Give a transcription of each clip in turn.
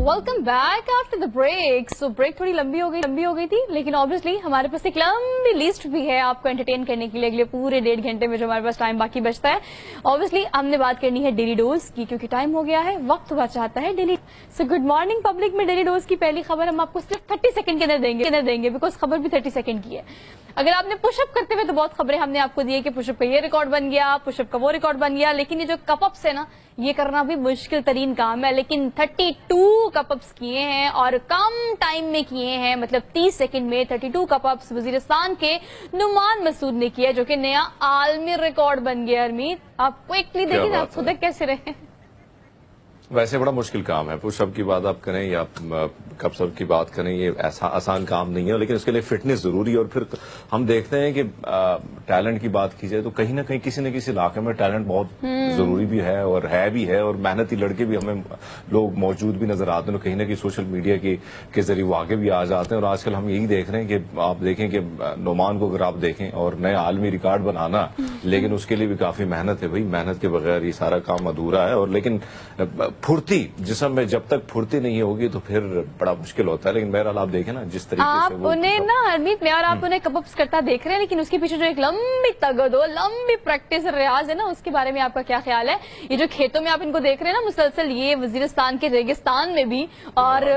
Welcome back after the break. So break थोड़ी लंबी हो गई थी, लेकिन ऑब्वियसली हमारे पास एक लंबी लिस्ट भी है आपको एंटरटेन करने के लिए अगले पूरे 1.5 घंटे में जो हमारे पास टाइम बाकी बचता है। ऑब्वियसली हमने बात करनी है डेली डोज की, क्योंकि टाइम हो गया है, वक्त हुआ चाहता है daily. So good morning public में डेली डोज की पहली खबर हम आपको सिर्फ 30 सेकंड के अंदर देंगे बिकॉज खबर भी 30 सेकंड की है। अगर आपने पुशअप करते हुए तो बहुत खबरें हमने आपको दी है कि पुशअप का ये रिकॉर्ड बन गया, पुशअप का वो रिकॉर्ड बन गया, लेकिन ये जो कपअप्स है ना, ये करना भी मुश्किल तरीन काम है। लेकिन 32 कपअप्स किए हैं और कम टाइम में किए हैं, मतलब 30 सेकंड में 32 कपअप्स वजीरिस्तान के नुमान मसूद ने किया, जो कि नया आलमी रिकॉर्ड बन गया। हरमीत, आप क्विकली देखिए आप खुद कैसे रहे। वैसे बड़ा मुश्किल काम है, पुशअप की बात आप करें या कपअप की बात करें, ये ऐसा आसान काम नहीं है, लेकिन उसके लिए फिटनेस जरूरी है। और फिर हम देखते हैं कि टैलेंट की बात की जाए तो कहीं ना कहीं किसी न किसी इलाके में टैलेंट बहुत जरूरी भी है और मेहनती लड़के भी हमें लोग मौजूद भी नजर आते हैं। कहीं ना कहीं सोशल मीडिया के जरिए वो आगे भी आ जाते हैं। और आजकल हम यही देख रहे हैं कि आप देखें कि नोमान को अगर आप देखें और नया आलमी रिकॉर्ड बनाना, लेकिन उसके लिए भी काफी मेहनत है भाई, मेहनत के बगैर ये सारा काम अधूरा है। और लेकिन फुर्ती जिस्म में जब तक फुर्ती नहीं होगी तो फिर बड़ा मुश्किल होता है। लेकिन बहरहाल आप देखें ना जिस तरीके आप से वो उन्हें ना हरमीत में और आप उन्हें कपअप्स करता देख रहे हैं, लेकिन उसके पीछे जो एक लंबी तगदो, लंबी प्रैक्टिस रियाज है ना, उसके बारे में आपका क्या ख्याल है? ये जो खेतों में आप इनको देख रहे हैं ना मुसलसल, ये वजीरिस्तान के रेगिस्तान में भी, और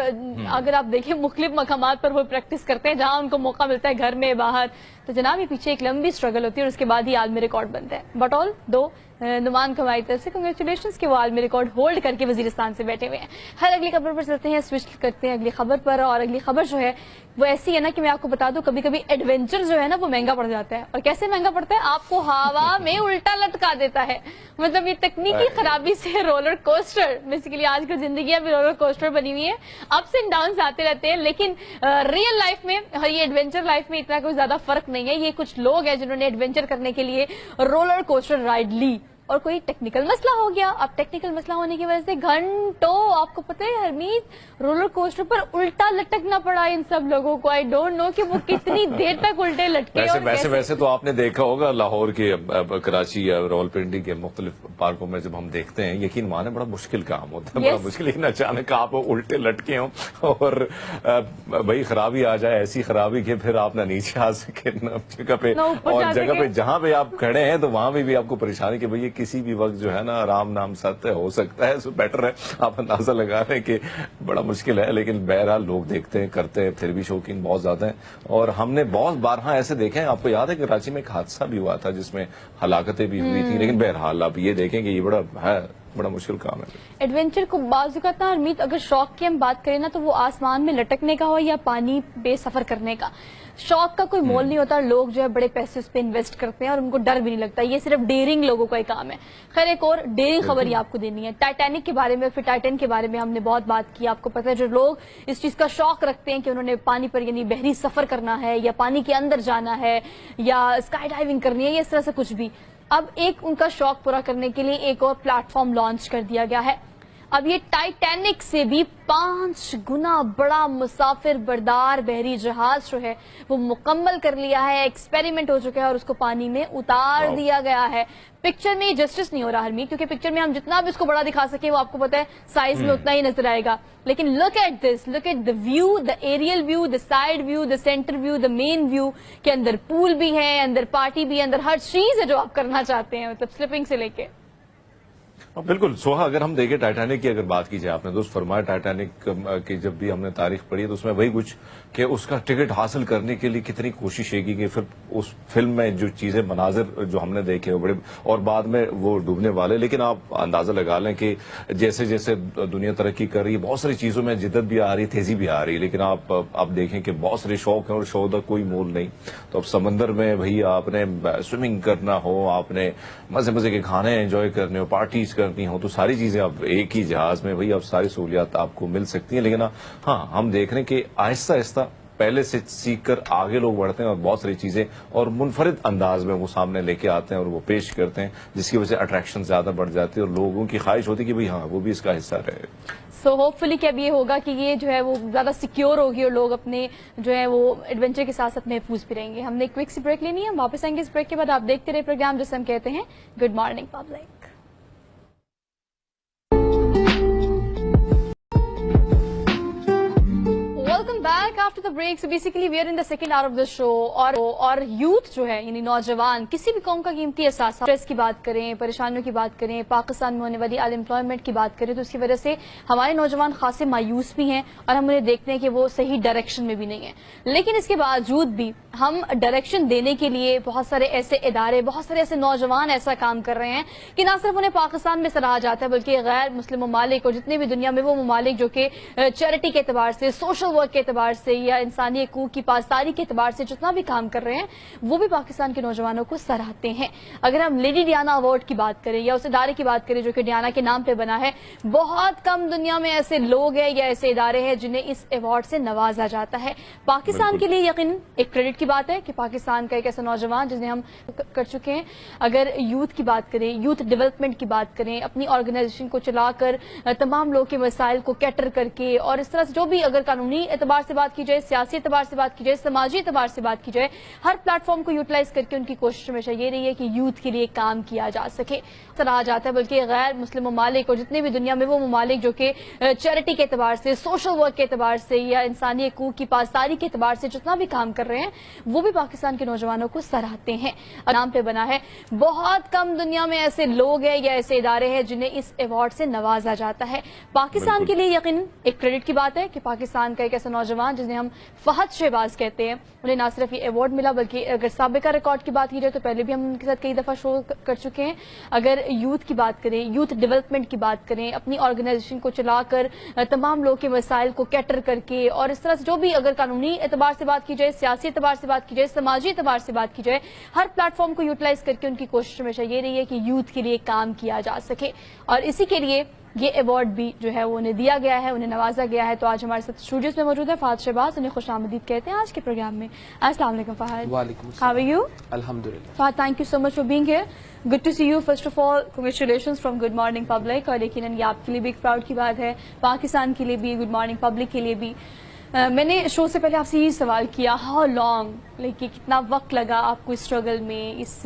अगर आप देखें मुख्तलिफ मकामात पर वो प्रैक्टिस करते हैं जहां उनको मौका मिलता है, घर में बाहर। तो जनाब ये पीछे एक लंबी स्ट्रगल होती है और उसके बाद ही आलमी रिकॉर्ड बनता है। बट ऑल दो नुमान को हमारी तरफ से कंग्रेचुलेशंस कि वो आलमी रिकॉर्ड होल्ड करके वजीरिस्तान से बैठे हुए हैं। हर अगली खबर पर चलते हैं, स्विच करते हैं अगली खबर पर। और अगली खबर जो है वो ऐसी है ना कि मैं आपको बता दूं, कभी कभी एडवेंचर जो है ना वो महंगा पड़ जाता है। और कैसे महंगा पड़ता है? आपको हवा में उल्टा लटका देता है। मतलब ये तकनीकी खराबी से रोलर कोस्टर, बेसिकली आजकल जिंदगी भी रोलर कोस्टर बनी हुई है, अप्स एंड डाउन आते रहते हैं। लेकिन रियल लाइफ में, ये एडवेंचर लाइफ में इतना कोई ज्यादा फर्क नहीं है। ये कुछ लोग हैं जिन्होंने एडवेंचर करने के लिए रोलर कोस्टर राइड ली और कोई टेक्निकल मसला हो गया। अब टेक्निकल मसला होने की वजह से घंटों, आपको पता है हरमीत, रोलर कोस्टर पर उल्टा लटकना पड़ा इन सब लोगों को। आई डोंट नो कि वो कितनी देर तक उल्टे लटके। वैसे तो आपने देखा होगा लाहौर के, कराची या रावलपिंडी के मुख्तलिफ पार्कों में जब हम देखते हैं, यकीन माने बड़ा मुश्किल काम होता है। बड़ा मुश्किल, लेकिन अचानक आप उल्टे लटके हों और भाई खराबी आ जाए, ऐसी खराबी के फिर आप ना नीचे आ सके ना जगह पे, और जगह पे जहां पे आप खड़े हैं तो वहां पे भी आपको परेशानी कि भाई किसी भी वक्त जो है ना राम नाम सत्य हो सकता है। सो बेटर है आप अंदाजा लगा रहे हैं कि बड़ा मुश्किल है, लेकिन बहरहाल लोग देखते हैं, करते हैं, फिर भी शौकीन बहुत ज्यादा है। और हमने बहुत बार ऐसे देखे हैं, आपको याद है कि कराची में एक हादसा भी हुआ था जिसमें हलाकतें भी हुई थी। लेकिन बहरहाल आप ये देखें कि ये बड़ा मुश्किल काम है। एडवेंचर को बाजुका था हरमीत, अगर शौक की हम बात करें ना तो वो आसमान में लटकने का हो या पानी पे सफर करने का, शौक का कोई मोल नहीं होता। लोग जो है बड़े पैसे उस पे इन्वेस्ट करते हैं और उनको डर भी नहीं लगता। ये सिर्फ डेयरिंग लोगों का ही काम है। खैर एक और डेयरिंग खबर ही आपको देनी है टाइटैनिक के बारे में। फिर टाइटैनिक के बारे में हमने बहुत बात की। आपको पता है जो लोग इस चीज का शौक रखते हैं कि उन्होंने पानी पर यानी बहरी सफर करना है या पानी के अंदर जाना है या स्काई डाइविंग करनी है, इस तरह से कुछ भी, अब एक उनका शौक पूरा करने के लिए एक और प्लेटफॉर्म लॉन्च कर दिया गया है। अब ये टाइटैनिक से भी 5 गुना बड़ा मुसाफिर बरदार बहरी जहाज जो है वो मुकम्मल कर लिया है, एक्सपेरिमेंट हो चुका है और उसको पानी में उतार दिया गया है। पिक्चर में जस्टिस नहीं हो रहा हरमीत, क्योंकि पिक्चर में हम जितना भी उसको बड़ा दिखा सके वो आपको पता है साइज में उतना ही नजर आएगा। लेकिन look at this, look at the view, the aerial view, the side view, the centre view, the main view, के अंदर पूल भी है, अंदर पार्टी भी है, अंदर हर चीज है जो आप करना चाहते हैं, मतलब स्लिपिंग से लेके। बिल्कुल सोहा, अगर हम देखें टाइटैनिक की अगर बात की जाए, आपने दोस्त फरमाया टाइटैनिक की जब भी हमने तारीख पढ़ी तो उसमें वही कुछ कि उसका टिकट हासिल करने के लिए कितनी कोशिश है कि फिर उस फिल्म में जो चीजें मनाजिर जो हमने देखे वो बड़े, और बाद में वो डूबने वाले। लेकिन आप अंदाजा लगा लें कि जैसे जैसे दुनिया तरक्की कर रही है, बहुत सारी चीजों में जिद्दत भी आ रही, तेजी भी आ रही है। लेकिन आप देखें कि बहुत सारे शौक हैं और शौक का कोई मोल नहीं। तो अब समंदर में भाई आपने स्विमिंग करना हो, आपने मजे मजे के खाने एंजॉय करने हो, पार्टीज करनी हो, तो सारी चीजें अब एक ही जहाज में भाई अब सारी सहूलियात आपको मिल सकती हैं। लेकिन हाँ, हम देख रहे हैं कि आहिस्ता आहिस्ता पहले से सीख कर आगे लोग बढ़ते हैं और बहुत सारी चीजें और मुनफरिद अंदाज में वो सामने लेके आते हैं और वो पेश करते हैं, जिसकी वजह से अट्रैक्शन ज्यादा बढ़ जाती है और लोगों की ख्वाहिश होती है कि भाई हाँ वो भी इसका हिस्सा रहे। सो होपफुली कि अब ये होगा कि ये जो है वो ज्यादा सिक्योर होगी और लोग अपने जो है वो एडवेंचर के साथ साथ महफूज भी रहेंगे। हमने एक क्विक सी ब्रेक लेनी है, हम वापस आएंगे इस ब्रेक के बाद। आप देखते रहे प्रोग्राम जिसे हम कहते हैं good morning public. after the break, so basically we are in the second hour of the show. और यूथ जो है यानी नौजवान किसी भी कौम का कीमती एहसास, स्ट्रेस की बात करें, परेशानियों की बात करें, पाकिस्तान में होने वाली अनएम्प्लॉयमेंट की बात करें, तो उसकी वजह से हमारे नौजवान खासे मायूस भी हैं और हम उन्हें देखते हैं कि वो सही डायरेक्शन में भी नहीं है। लेकिन इसके बावजूद भी हम डायरेक्शन देने के लिए बहुत सारे ऐसे इदारे, बहुत सारे ऐसे नौजवान ऐसा काम कर रहे हैं कि ना सिर्फ उन्हें पाकिस्तान में सराहा जाता है बल्कि गैर मुस्लिम ममालिक और जितने भी दुनिया में वो ममालिक जो कि चैरिटी के एतबार से, सोशल वर्क के एतबार से या इंसानी हकूक की पासदारी के एतबार से जितना भी काम कर रहे हैं वो भी पाकिस्तान के नौजवानों को सराहते हैं। अगर हम लेडी डियाना अवार्ड की बात करें या उस इदारे की बात करें जो कि डियाना के नाम पे बना है, बहुत कम दुनिया में ऐसे लोग हैं या ऐसे इदारे हैं जिन्हें इस अवार्ड से नवाजा जाता है। पाकिस्तान के लिए यकीन एक क्रेडिट की बात है कि पाकिस्तान का एक ऐसा नौजवान जिसने हम कर चुके हैं। अगर यूथ की बात करें, यूथ डेवलपमेंट की बात करें, अपनी ऑर्गेनाइजेशन को चलाकर तमाम लोगों के मसाइल को कैटर करके और इस तरह से जो भी अगर कानूनी एतबार से बात की जाए, सियासी एतबार से बात की जाए, समाजी एतबार से बात की जाए, हर प्लेटफॉर्म को यूटिलाइज करके उनकी कोशिश हमेशा ये रही है कि यूथ के लिए काम किया जा सके। सराहा जाता है बल्कि गैर मुस्लिम ममालिक और जितने भी दुनिया में वो ममालिक जो कि चैरिटी के एतबार से, सोशल वर्क के एतबार से या इंसानी हकूक की पासदारी के एतबार से जितना भी काम कर रहे हैं वो भी पाकिस्तान के नौजवानों को सराहते हैं। नाम पे बना है, बहुत कम दुनिया में ऐसे लोग हैं या ऐसे इदारे हैं जिन्हें इस अवार्ड से नवाजा जाता है। पाकिस्तान के लिए यकीन एक क्रेडिट की बात है कि पाकिस्तान का एक ऐसा नौजवान जिन्हें हम फहद शहबाज कहते हैं, उन्हें ना सिर्फ ये अवार्ड मिला बल्कि अगर साबिका रिकॉर्ड की बात की जाए तो पहले भी हम उनके साथ कई दफा शो कर चुके हैं। अगर यूथ की बात करें, यूथ डेवलपमेंट की बात करें, अपनी ऑर्गेनाइजेशन को चलाकर तमाम लोगों के मसाइल को कैटर करके और इस तरह से जो भी अगर कानूनी एतबार से बात की जाए, सियासी एतबार से बात की जाए, समाजी एतबार से बात की जाए, हर प्लेटफॉर्म को यूटिलाइज करके उनकी कोशिश हमेशा ये रही है कि यूथ के लिए काम किया जा सके और इसी के लिए ये अवार्ड भी जो है वो उन्हें दिया गया है, उन्हें नवाजा गया है। तो आज हमारे साथ स्टूडियोज में मौजूद है फहद शहबाज, उन्हें खुशामदीद कहते हैं आज के प्रोग्राम में। अस्सलाम वालेकुम फहद। वालेकुम हाउ आर यू? अल्हम्दुलिल्लाह। Fahad, thank you so much for being here. Good to see you. First of all congratulations from good morning public. और लेकिन ये आपके लिए भी एक प्राउड की बात है, पाकिस्तान के लिए भी, गुड मॉर्निंग पब्लिक के लिए भी। मैंने शो से पहले आपसे यही सवाल किया, हाउ लॉन्ग, लेकिन कितना वक्त लगा आपको इस स्ट्रगल में, इस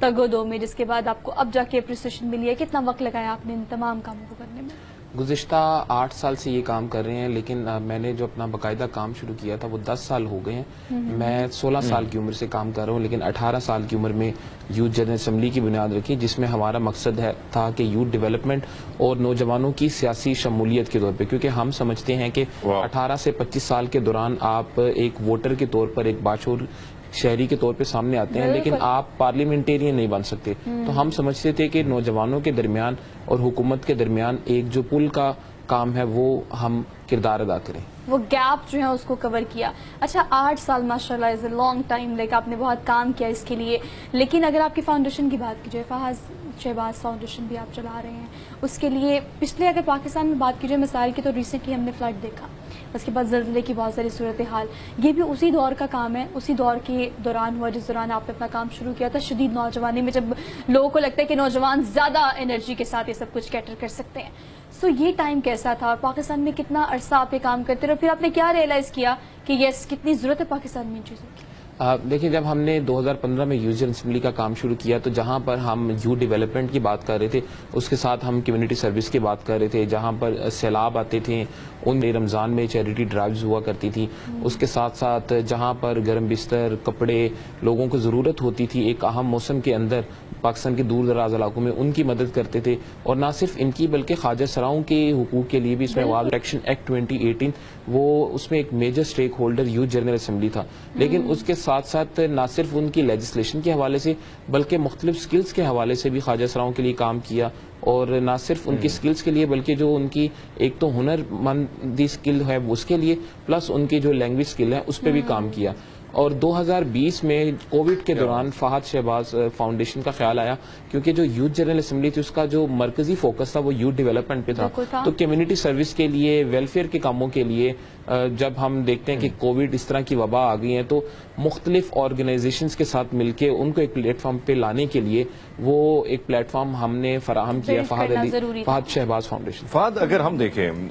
तगोदो में, जिसके बाद आपको अब जाके अप्रिसिएशन मिली है, कितना वक्त लगाया आपने इन तमाम कामों को करने में? गुज़िश्ता 8 साल से ये काम कर रहे हैं, लेकिन मैंने जो अपना बाकायदा काम शुरू किया था वो 10 साल हो गए हैं। मैं 16 साल की उम्र से काम कर रहा हूँ, लेकिन 18 साल की उम्र में यूथ जनरल असम्बली की बुनियाद रखी, जिसमें हमारा मकसद था कि यूथ डेवलपमेंट और नौजवानों की सियासी शमूलियत के तौर पे, क्योंकि हम समझते हैं कि 18 से 25 साल के दौरान आप एक वोटर के तौर पर, एक बाशऊर शहरी के तौर पे सामने आते हैं, लेकिन आप पार्लियामेंटेरियन नहीं बन सकते। तो हम समझते थे कि नौजवानों के दरमियान और हुकूमत के दरमियान एक जो पुल का काम है वो हम किरदार अदा करें, वो गैप जो है उसको कवर किया। अच्छा, 8 साल माशाल्लाह is a long time, like आपने बहुत काम किया इसके लिए। लेकिन अगर आपकी फाउंडेशन की बात की जाए, फहद शहबाज फाउंडेशन भी आप चला रहे हैं, उसके लिए पिछले अगर पाकिस्तान में बात की जाए मिसाइल की, तो रिसेंटली हमने फ्लड देखा, उसके बाद ज़लज़ले की बहुत सारी सूरत हाल, ये भी उसी दौर का काम है, उसी दौर के दौरान हुआ जिस दौरान आपने अपना काम शुरू किया था। शदीद नौजवानी में जब लोगों को लगता है कि नौजवान ज़्यादा एनर्जी के साथ ये सब कुछ कैटर कर सकते हैं, सो ये टाइम कैसा था? पाकिस्तान में कितना अरसा आप ये काम करते रहे, फिर आपने क्या रियलाइज़ किया कि यस कितनी ज़रूरत है पाकिस्तान में इन चीज़ों की? देखिए, जब हमने 2015 में यूथ जनरल असम्बली का काम शुरू किया तो जहां पर हम यूथ डेवलपमेंट की बात कर रहे थे, उसके साथ हम कम्युनिटी सर्विस की बात कर रहे थे, जहां पर सैलाब आते थे उन रमज़ान में चैरिटी ड्राइव्स हुआ करती थी, उसके साथ साथ जहां पर गर्म बिस्तर, कपड़े लोगों को ज़रूरत होती थी एक अहम मौसम के अंदर, पाकिस्तान के दूर दराज इलाकों में उनकी मदद करते थे। और ना सिर्फ इनकी बल्कि ख्वाजा सराओं के हुकूक के लिए भी इसमें वाइल्ड प्रोटेक्शन एक्ट 2018 वो उसमें एक major stakeholder youth general assembly था। लेकिन उसके साथ साथ ना सिर्फ उनकी लेजिस्लेशन के हवाले से बल्कि मुख्तलिफ स्किल्स के हवाले से भी ख्वाजा सराओं के लिए काम किया, और ना सिर्फ उनकी स्किल्स के लिए बल्कि जो उनकी एक तो हुनरमंदी स्किल है उसके लिए, प्लस उनकी जो लैंग्वेज स्किल है उस पर भी काम किया। और 2020 में कोविड के दौरान फहद शहबाज फाउंडेशन का ख्याल आया, क्योंकि जो यूथ जनरल असम्बली थी उसका जो मरकजी फोकस था वो यूथ डेवलपमेंट पे था। तो कम्युनिटी सर्विस के लिए, वेलफेयर के कामों के लिए जब हम देखते हैं कि कोविड इस तरह की वबा आ गई है, तो मुख्तलिफ ऑर्गेनाइजेशंस के साथ मिलकर उनको एक प्लेटफॉर्म पे लाने के लिए वो एक प्लेटफॉर्म हमने फराहम किया, फहद शहबाज फाउंडेशन। फहद, अगर हम देखें,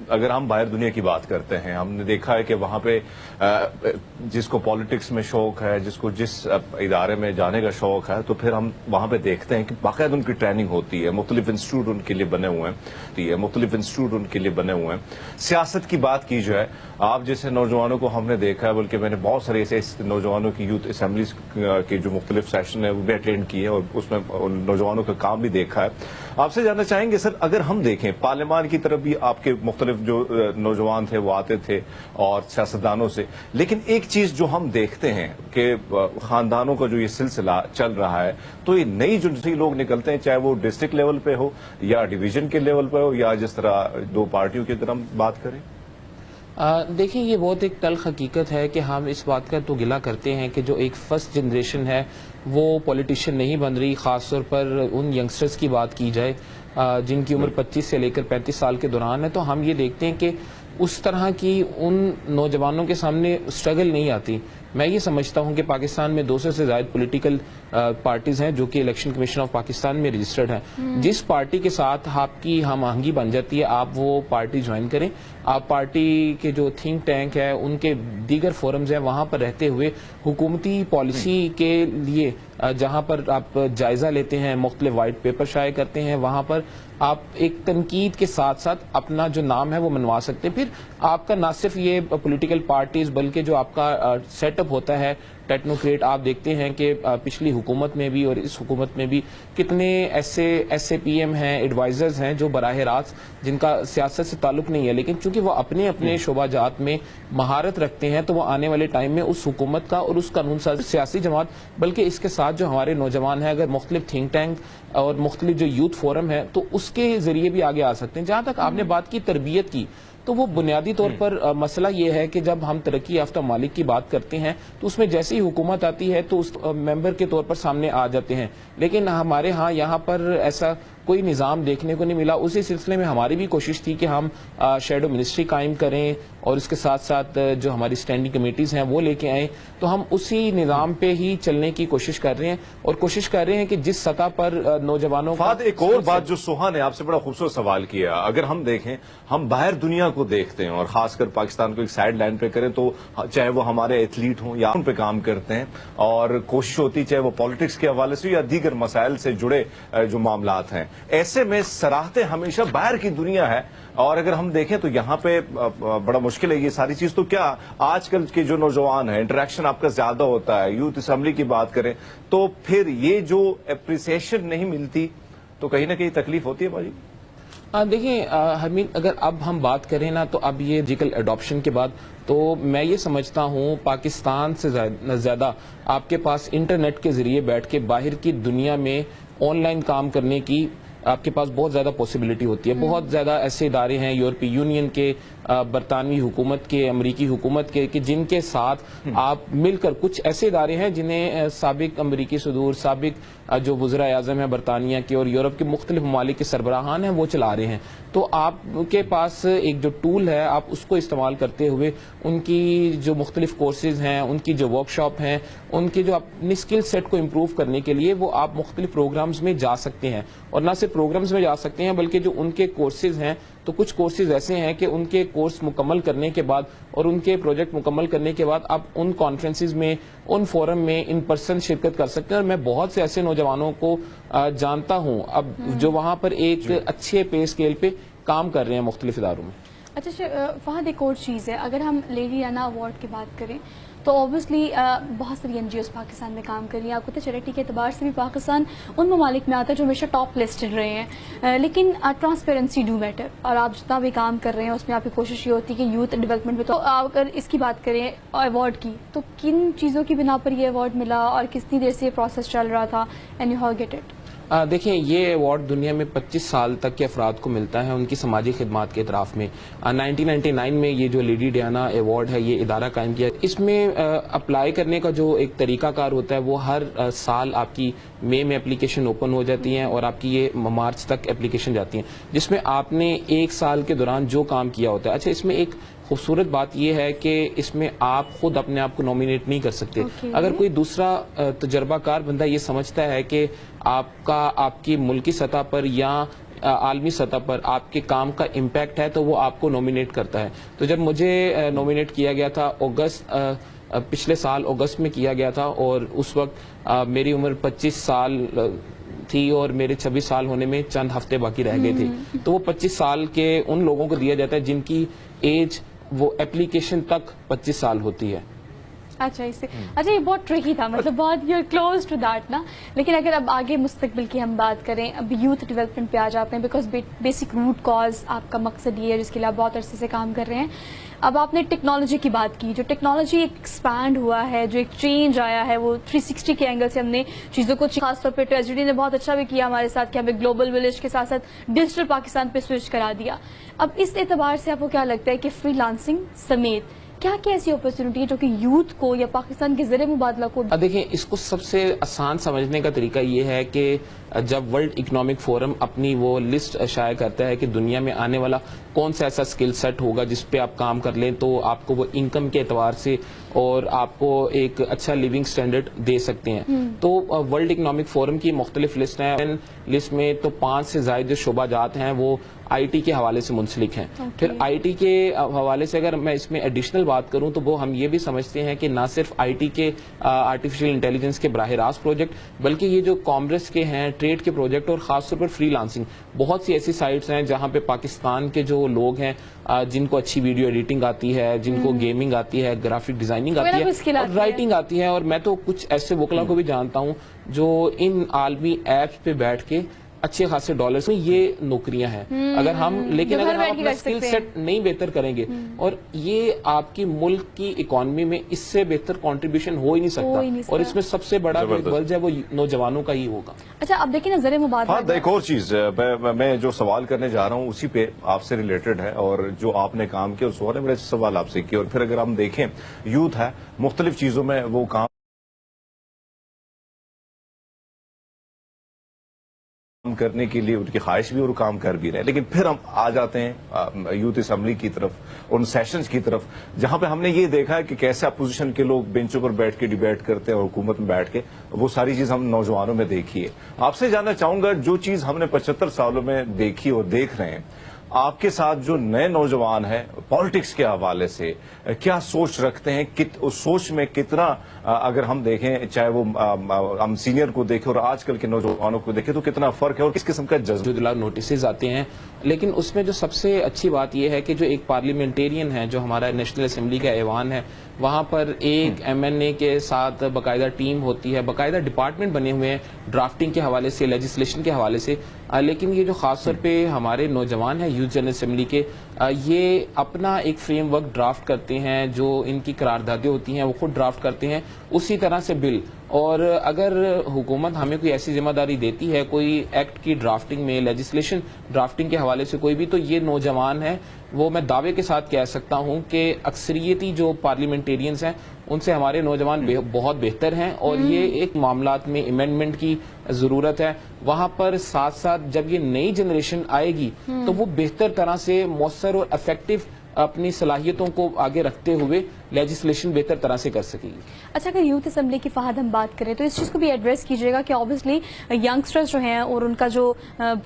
अगर हम बाहर दुनिया की बात करते हैं, हमने देखा है कि वहाँ पे जिसको पॉलिटिक्स में शौक है, जिसको जिस इदारे में जाने का शौक है, तो फिर हम वहाँ पे देखते हैं कि बाकायदा उनकी ट्रेनिंग होती है, मुख्तलिफ इंस्टीट्यूट उनके लिए बने हुए हैं, मुख्तलिफ इंस्टीट्यूट उनके लिए बने हुए हैं। सियासत की बात की जाए है। आप जैसे नौजवानों को हमने देखा है, बल्कि मैंने बहुत सारे ऐसे नौजवानों की यूथ असेंबलीज के जो मुख्तलिफ सेशन है वो भी अटेंड किए और उसमें नौजवानों का काम भी देखा है। आपसे जानना चाहेंगे सर, अगर हम देखें पार्लियामान की तरफ भी आपके मुख्तलिफ जो नौजवान थे वो आते थे और सियासतदानों से, लेकिन एक चीज जो हम देखते हैं कि खानदानों का जो ये सिलसिला चल रहा है, तो ये नई जो लोग निकलते हैं, चाहे वो डिस्ट्रिक्ट लेवल पे हो या डिवीजन के लेवल पे हो या जिस तरह दो पार्टियों की अगर हम बात करें। देखिए, ये बहुत एक तल्ख हकीकत है कि हम इस बात का तो गिला करते हैं कि जो एक फर्स्ट जनरेशन है वो पॉलिटिशियन नहीं बन रही। ख़ास तौर पर उन यंगस्टर्स की बात की जाए जिनकी उम्र 25 से लेकर 35 साल के दौरान है, तो हम ये देखते हैं कि उस तरह की उन नौजवानों के सामने स्ट्रगल नहीं आती। मैं ये समझता हूं कि पाकिस्तान में 200 से ज़्यादा पॉलिटिकल पार्टीज हैं जो कि इलेक्शन कमीशन ऑफ पाकिस्तान में रजिस्टर्ड हैं। जिस पार्टी के साथ आपकी हम आहंगी बन जाती है, आप वो पार्टी ज्वाइन करें। आप पार्टी के जो थिंक टैंक है, उनके दीगर फोरम्स हैं, वहां पर रहते हुए हुकूमती पॉलिसी के लिए जहां पर आप जायजा लेते हैं, मुख्तलिफ वाइट पेपर शाये करते हैं, वहां पर आप एक तनकीद के साथ साथ अपना जो नाम है वो मनवा सकते हैं। फिर आपका ना सिर्फ ये पॉलिटिकल पार्टीज बल्कि जो आपका सेटअप होता है टेक्नोक्रेट, आप देखते हैं कि पिछली हुकूमत में भी और इस हुकूमत में भी कितने ऐसे SAPM हैं, एडवाइजर्स हैं जो बराह रास्त जिनका सियासत से ताल्लुक नहीं है, लेकिन चूंकि वो अपने अपने शोबाजात में महारत रखते हैं, तो वो आने वाले टाइम में उस हुकूमत का और उस कानून साज सियासी जमात बल्कि इसके साथ जो हमारे नौजवान हैं, अगर मुख्तलिफ थिंक टैंक और मुख्तलिफ जो यूथ फोरम है, तो उसके जरिए भी आगे आ सकते हैं। जहां तक आपने बात की तरबियत की, तो वो बुनियादी तौर पर मसला ये है कि जब हम तरक्की याफ्ता मालिक की बात करते हैं तो उसमें जैसी हुकूमत आती है तो उस मेंबर के तौर पर सामने आ जाते हैं, लेकिन हमारे यहाँ पर ऐसा कोई निज़ाम देखने को नहीं मिला। उसी सिलसिले में हमारी भी कोशिश थी कि हम शैडो मिनिस्ट्री कायम करें और इसके साथ साथ जो हमारी स्टैंडिंग कमेटीज़ हैं वो लेके आएँ। तो हम उसी निज़ाम पे ही चलने की कोशिश कर रहे हैं और कोशिश कर रहे हैं कि जिस सतह पर नौजवानों फाद, एक और बात जो सोहा ने आपसे बड़ा खूबसूरत सवाल किया, अगर हम देखें, हम बाहर दुनिया को देखते हैं और खासकर पाकिस्तान को एक साइड लाइन पे करें, तो चाहे वो हमारे एथलीट हों या उन पे काम करते हैं और कोशिश होती चाहे वो पॉलिटिक्स के हवाले से या दीगर मसाइल से जुड़े जो मामलात हैं, ऐसे में सराहतें हमेशा बाहर की दुनिया है। और अगर हम देखें तो यहाँ पे बड़ा मुश्किल है ये सारी चीज। तो क्या आजकल के जो नौजवान है, इंटरेक्शन आपका ज्यादा होता है, यूथ असेंबली की बात करें, तो फिर ये जो एप्रिसिएशन नहीं मिलती तो कहीं ना कहीं तकलीफ होती है बाजी? देखिए हमीद, अगर अब हम बात करें ना, तो अब ये डिजिटल एडॉप्शन के बाद तो मैं ये समझता हूँ पाकिस्तान से ज़्यादा आपके पास इंटरनेट के ज़रिए बैठ के बाहर की दुनिया में ऑनलाइन काम करने की आपके पास बहुत ज़्यादा पॉसिबिलिटी होती है। बहुत ज़्यादा ऐसे इदारे हैं यूरोपीय यूनियन के, बरतानवी हुकूमत के, अमरीकी हुकूमत के, कि जिनके साथ आप मिलकर, कुछ ऐसे इदारे हैं जिन्हें साबिक अमरीकी सदूर, साबिक जो वज़ीर आज़म है बरतानिया के और यूरोप के मुख्तलिफ ममालिक के सरबराहान हैं वो चला रहे हैं। तो आपके पास एक जो टूल है आप उसको इस्तेमाल करते हुए उनकी जो मुख्तलिफ कोर्सेज हैं, उनकी जो वर्कशॉप हैं, उनके जो अपनी स्किल सेट को इम्प्रूव करने के लिए वो आप मुख्तलिफ प्रोग्राम्स में जा सकते हैं। और न सिर्फ प्रोग्राम्स में जा सकते हैं बल्कि जो उनके कोर्सेज हैं, तो कुछ कोर्सेज ऐसे हैं कि उनके कोर्स मुकम्मल करने के बाद और उनके प्रोजेक्ट मुकम्मल करने के बाद आप उन कॉन्फ्रेंसेज में, उन फोरम में इन पर्सन शिरकत कर सकते हैं। और मैं बहुत से ऐसे नौजवानों को जानता हूं अब जो वहां पर एक अच्छे पे स्केल पे काम कर रहे हैं मुख्तलिफ इदारों में। अच्छा फहद, एक और चीज़ है, अगर हम लेडी राना अवार्ड की बात करें तो ऑब्वियसली बहुत सारी NGOs पाकिस्तान में काम कर रही हैं। आपको तो चैरिटी के एतबार से भी पाकिस्तान उन ममालिक में आता है जो हमेशा टॉप लिस्टेड रहे हैं, लेकिन ट्रांसपेरेंसी डू मैटर। और आप जितना भी काम कर रहे हैं उसमें आपकी कोशिश ये होती है कि यूथ डेवलपमेंट में। तो अगर इसकी बात करें अवार्ड की, तो किन चीज़ों की बिना पर ये अवार्ड मिला और कितनी देर से ये प्रोसेस चल रहा था, and you have get it? देखिए, ये अवार्ड दुनिया में 25 साल तक के अफराद को मिलता है उनकी समाजी खिदमात के इतराफ़ में। 1999 में ये जो लेडी डायना अवार्ड है ये इदारा कायम किया। इसमें अप्लाई करने का जो एक तरीकाकार होता है वो हर साल आपकी मई में एप्लीकेशन ओपन हो जाती हैं और आपकी ये मार्च तक एप्लीकेशन जाती हैं, जिसमें आपने एक साल के दौरान जो काम किया होता है। अच्छा, इसमें एक खूबसूरत बात यह है कि इसमें आप खुद अपने आप को नॉमिनेट नहीं कर सकते। अगर कोई दूसरा तजर्बाकार बंदा ये समझता है कि आपकी मुल्की सतह पर या आलमी सतह पर आपके काम का इम्पैक्ट है तो वो आपको नॉमिनेट करता है। तो जब मुझे नॉमिनेट किया गया था पिछले साल अगस्त में किया गया था और उस वक्त मेरी उम्र 25 साल थी और मेरे 26 साल होने में चंद हफ्ते बाकी रह गए थे। तो वो 25 साल के उन लोगों को दिया जाता है जिनकी एज وہ اپلیکیشن تک 25 سال ہوتی ہے. اچھا یہ بہت ٹرکی تھا, مطلب بہت یو کلوز ٹو دیٹ نا. لیکن اگر اب آگے مستقبل کی ہم بات کریں, اب یوتھ ڈیولپمنٹ پہ آ جاتے ہیں, بیکاز بیسک روٹ کاز آپ کا مقصد یہ ہے جس کے لیے آپ بہت عرصے سے کام کر رہے ہیں. اب آپ نے ٹیکنالوجی کی بات کی, جو ٹیکنالوجی ایکسپینڈ ہوا ہے, جو ایک چینج آیا ہے, وہ 360 کے اینگل سے ہم نے چیزوں کو, خاص طور پہ ٹریجڈی نے بہت اچھا بھی کیا ہمارے ساتھ کہ ہمیں گلوبل ولیج کے ساتھ ساتھ ڈیجیٹل پاکستان پہ سوئچ کرا دیا. اب اس اعتبار سے آپ کو کیا لگتا ہے کہ فری لانسنگ سمیت کیا ایسی اپرچونٹی ہے جو کہ یوتھ کو یا پاکستان کے زر مبادلہ کو؟ دیکھیں, اس کو سب سے آسان سمجھنے کا طریقہ یہ ہے کہ جب ورلڈ اکنامک فورم اپنی وہ لسٹ شائع کرتا ہے کہ دنیا میں آنے والا کون سا ایسا اسکل سیٹ ہوگا جس پہ آپ کام کر لیں تو آپ کو وہ انکم کے اعتبار سے اور آپ کو ایک اچھا لیونگ سٹینڈرڈ دے سکتے ہیں, تو ورلڈ اکنامک فورم کی مختلف لسٹ ہیں. لسٹ میں تو 5 سے زائد جو شعبہ جات ہیں وہ آئی ٹی کے حوالے سے منسلک ہیں. پھر آئی ٹی کے حوالے سے اگر میں اس میں ایڈیشنل بات کروں تو وہ ہم یہ بھی سمجھتے ہیں کہ نہ صرف آئی ٹی کے آرٹیفیشل انٹیلیجنس کے براہ راست پروجیکٹ, بلکہ یہ جو کامرس کے ہیں, ٹریڈ کے پروجیکٹ, اور خاص طور پر فری لانسنگ, بہت سی ایسی سائٹس ہیں جہاں پہ پاکستان کے جو لوگ ہیں جن کو اچھی ویڈیو ایڈیٹنگ آتی ہے, جن کو گیمنگ آتی ہے, گرافک ڈیزائننگ آتی ہے اور رائٹنگ آتی ہے, اور میں تو کچھ ایسے وکلا کو بھی جانتا ہوں جو ان عالمی ایپس پہ بیٹھ کے اچھے خاصے ڈالرز میں یہ نوکریاں ہیں. اگر ہم اپنا اسکل سیٹ نہیں بہتر کریں گے, اور یہ آپ کی ملک کی اکانومی میں اس سے بہتر کنٹریبیوشن ہو ہی نہیں سکتا, اور اس میں سب سے بڑا جو ہے وہ نوجوانوں کا ہی ہوگا. اچھا اب دیکھیں نا ذرا مبادلہ, ایک اور چیز میں جو سوال کرنے جا رہا ہوں اسی پہ آپ سے ریلیٹڈ ہے, اور جو آپ نے کام کیا اس نے بڑے سوال آپ سے کیا, اور پھر اگر ہم دیکھیں یوتھ ہے مختلف چیزوں میں وہ کام کرنے کے لیے ان کی خواہش بھی, اور کام کر بھی رہے ہیں. لیکن پھر ہم آ جاتے ہیں یوتھ اسمبلی کی طرف, ان سیشنز کی طرف, جہاں پہ ہم نے یہ دیکھا ہے کہ کیسے اپوزیشن کے لوگ بینچوں پر بیٹھ کے ڈیبیٹ کرتے ہیں اور حکومت میں بیٹھ کے, وہ ساری چیز ہم نوجوانوں میں دیکھی ہے. آپ سے جاننا چاہوں گا جو چیز ہم نے 75 سالوں میں دیکھی اور دیکھ رہے ہیں, آپ کے ساتھ جو نئے نوجوان ہیں پالیٹکس کے حوالے سے کیا سوچ رکھتے ہیں, اس سوچ میں کتنا, اگر ہم دیکھیں چاہے وہ ہم سینئر کو دیکھیں اور آج کل کے نوجوانوں کو دیکھیں, تو کتنا فرق ہے اور کس قسم کا جذبہ نوٹسز آتے ہیں. لیکن اس میں جو سب سے اچھی بات یہ ہے کہ جو ایک پارلیمنٹیرین ہے, جو ہمارا نیشنل اسمبلی کا ایوان ہے, وہاں پر ایک ایم این اے کے ساتھ باقاعدہ ٹیم ہوتی ہے, باقاعدہ ڈپارٹمنٹ بنے ہوئے ہیں ڈرافٹنگ کے حوالے سے, لیجسلیشن کے حوالے سے. لیکن یہ جو خاص طور پہ ہمارے نوجوان ہیں یوتھ جنرل اسمبلی کے, یہ اپنا ایک فریم ورک ڈرافٹ کرتے ہیں, جو ان کی قراردادیں ہوتی ہیں وہ خود ڈرافٹ کرتے ہیں, اسی طرح سے بل. اور اگر حکومت ہمیں کوئی ایسی ذمہ داری دیتی ہے کوئی ایکٹ کی ڈرافٹنگ میں, لیجسلیشن ڈرافٹنگ کے حوالے سے کوئی بھی, تو یہ نوجوان ہیں, وہ میں دعوے کے ساتھ کہہ سکتا ہوں کہ اکثریتی جو پارلیمنٹیرینز ہیں ان سے ہمارے نوجوان بہت بہتر ہیں. اور یہ ایک معاملات میں امینڈمنٹ کی ضرورت ہے, وہاں پر ساتھ ساتھ جب یہ نئی جنریشن آئے گی تو وہ بہتر طرح سے مؤثر اور افیکٹو اپنی صلاحیتوں کو آگے رکھتے ہوئے لیجسلیشن بہتر طرح سے کر سکے گی. اچھا اگر یوتھ اسمبلی کی فہد ہم بات کریں تو اس چیز کو بھی ایڈریس کیجیے گا کہ آبویسلی ینگسٹرز جو ہیں اور ان کا جو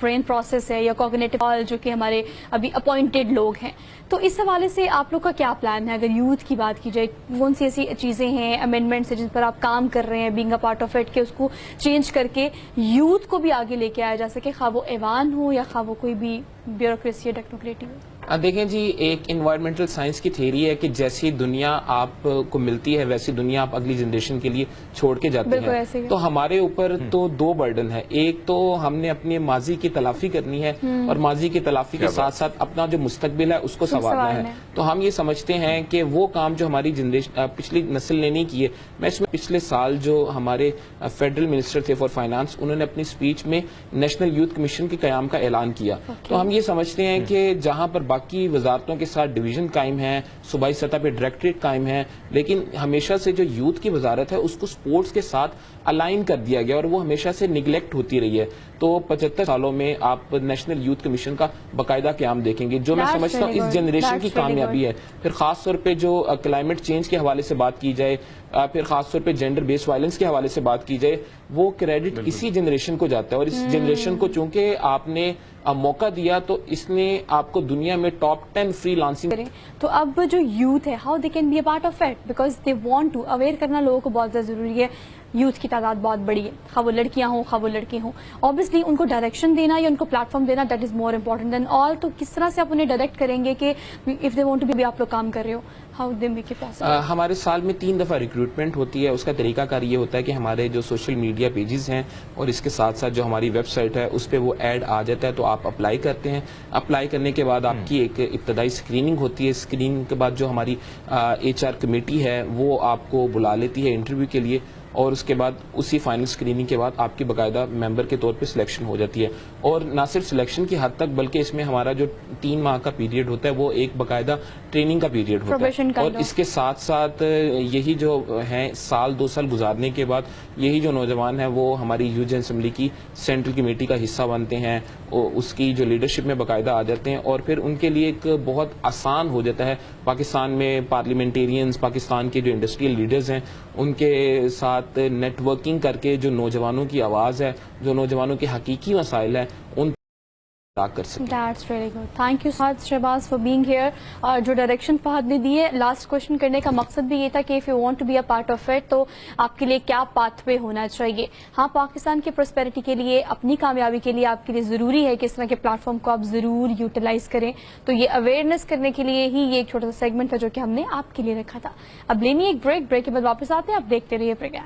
برین پروسیس ہے یا کوگنیٹو جو کہ ہمارے ابھی اپوائنٹڈ لوگ ہیں, تو اس حوالے سے آپ لوگ کا کیا پلان ہے اگر یوتھ کی بات کی جائے, کون سی ایسی چیزیں ہیں, امینڈمنٹس ہیں جن پر آپ کام کر رہے ہیں being a part of it, کہ اس کو چینج کر کے یوتھ کو بھی آگے لے کے آیا جا سکے, خواہ وہ ایوان ہو یا خواہ وہ کوئی بھی بیوروکریسی یا ٹیکنوکریٹی ہو؟ دیکھیں جی, ایک انوائرمنٹل سائنس کی تھیوری ہے کہ جیسی دنیا آپ کو ملتی ہے ویسی دنیا آپ اگلی جنریشن کے لیے چھوڑ کے جاتے ہیں. تو ہمارے اوپر تو 2 برڈن ہے, ایک تو ہم نے اپنے ماضی کی تلافی کرنی ہے, اور ماضی کی تلافی کے ساتھ ساتھ اپنا جو مستقبل ہے اس کو سنوارنا ہے. تو ہم یہ سمجھتے ہیں کہ وہ کام جو ہماری جنریشن پچھلی نسل نے نہیں کیے, میں اس میں پچھلے سال جو ہمارے فیڈرل منسٹر تھے فار فائنانس, انہوں نے اپنی اسپیچ میں نیشنل یوتھ کمیشن کے قیام کا اعلان کیا. تو ہم یہ سمجھتے ہیں کہ جہاں پر باقی وزارتوں کے ساتھ ڈویژن قائم ہیں, صوبائی سطح پہ ڈائریکٹریٹ قائم ہے, لیکن ہمیشہ سے جو یوتھ کی وزارت ہے اس کو سپورٹس کے ساتھ الائن کر دیا گیا, اور وہ ہمیشہ سے نیگلیکٹ ہوتی رہی ہے. تو 75 سالوں میں آپ نیشنل یوتھ کمیشن کا باقاعدہ قیام دیکھیں گے, جو میں سمجھتا ہوں اس جنریشن کی کامیابی ہے. پھر خاص طور پہ جو کلائمیٹ چینج کے حوالے سے بات کی جائے, پھر خاص طور پہ جینڈر بیس وائلنس کے حوالے سے بات کی جائے, وہ کریڈٹ اسی جنریشن کو جاتا ہے. اور اس جنریشن کو چونکہ آپ نے موقع دیا تو اس نے آپ کو دنیا میں ٹاپ 10 فری لانسنگ. تو اب جو یوتھ ہے, how they can be a part of it, because they want to aware کرنا لوگوں کو بہت زیادہ ضروری ہے. यूथ की तादाद बहुत बड़ी है, खा वो लड़कियां हों खा वो लड़के हों. ऑब्वियसली उनको डायरेक्शन देना या उनको प्लेटफॉर्म देना that is more important than all. तो किस तरह से आप उन्हें डायरेक्ट करेंगे कि if they want to be आप लोग काम कर रहे हो, how they make it possible? हमारे साल में 3 दफ़ा रिक्रूटमेंट होती है. उसका तरीकाकार ये होता है कि हमारे जो सोशल मीडिया पेजेस हैं और इसके साथ साथ जो हमारी वेबसाइट है उस पर वो ऐड आ जाता है, तो आप अप्लाई करते हैं. अप्लाई करने के बाद आपकी एक इब्तदाई स्क्रीनिंग होती है. स्क्रीनिंग के बाद जो हमारी HR कमेटी है वो आपको बुला लेती है इंटरव्यू के लिए, और उसके बाद उसी फाइनल स्क्रीनिंग के बाद आपकी बाकायदा मेंबर के तौर पे सिलेक्शन हो जाती है. और ना सिर्फ सिलेक्शन की हद तक बल्कि इसमें हमारा जो 3 माह का पीरियड होता है वो एक बाकायदा ट्रेनिंग का पीरियड होता Probation है. kind और of. इसके साथ साथ यही जो है साल 2 साल गुजारने के बाद यही जो नौजवान है वो हमारी यूथ असेंबली की सेंट्रल कमेटी का हिस्सा बनते हैं, उसकी जो लीडरशिप में बाकायदा आ जाते हैं, और फिर उनके लिए एक बहुत आसान हो जाता है. पाकिस्तान में पार्लियामेंटेरियंस, पाकिस्तान के जो इंडस्ट्रियल लीडर्स हैं उनके साथ नेटवर्किंग करके जो नौजवानों की आवाज़ है, जो नौजवानों के हकीकी मसाइल है उन कर सकें. That's really good. Thank you so much Shahbaz for being here. और जो डायरेक्शन फहद ने दी है, लास्ट क्वेश्चन करने का मकसद भी ये था कि if you want to be a part of it तो आपके लिए क्या पाथवे होना चाहिए. हाँ, पाकिस्तान की प्रोस्पेरिटी के लिए, अपनी कामयाबी के लिए आपके लिए ज़रूरी है कि इस तरह के प्लेटफॉर्म को आप ज़रूर यूटिलाइज करें. तो ये अवेयरनेस करने के लिए ही ये एक छोटा सा सेगमेंट था जो कि हमने आपके लिए रखा था. अब लेनी एक ब्रेक के बाद वापस आते हैं. आप देखते रहिए प्रोग्राम.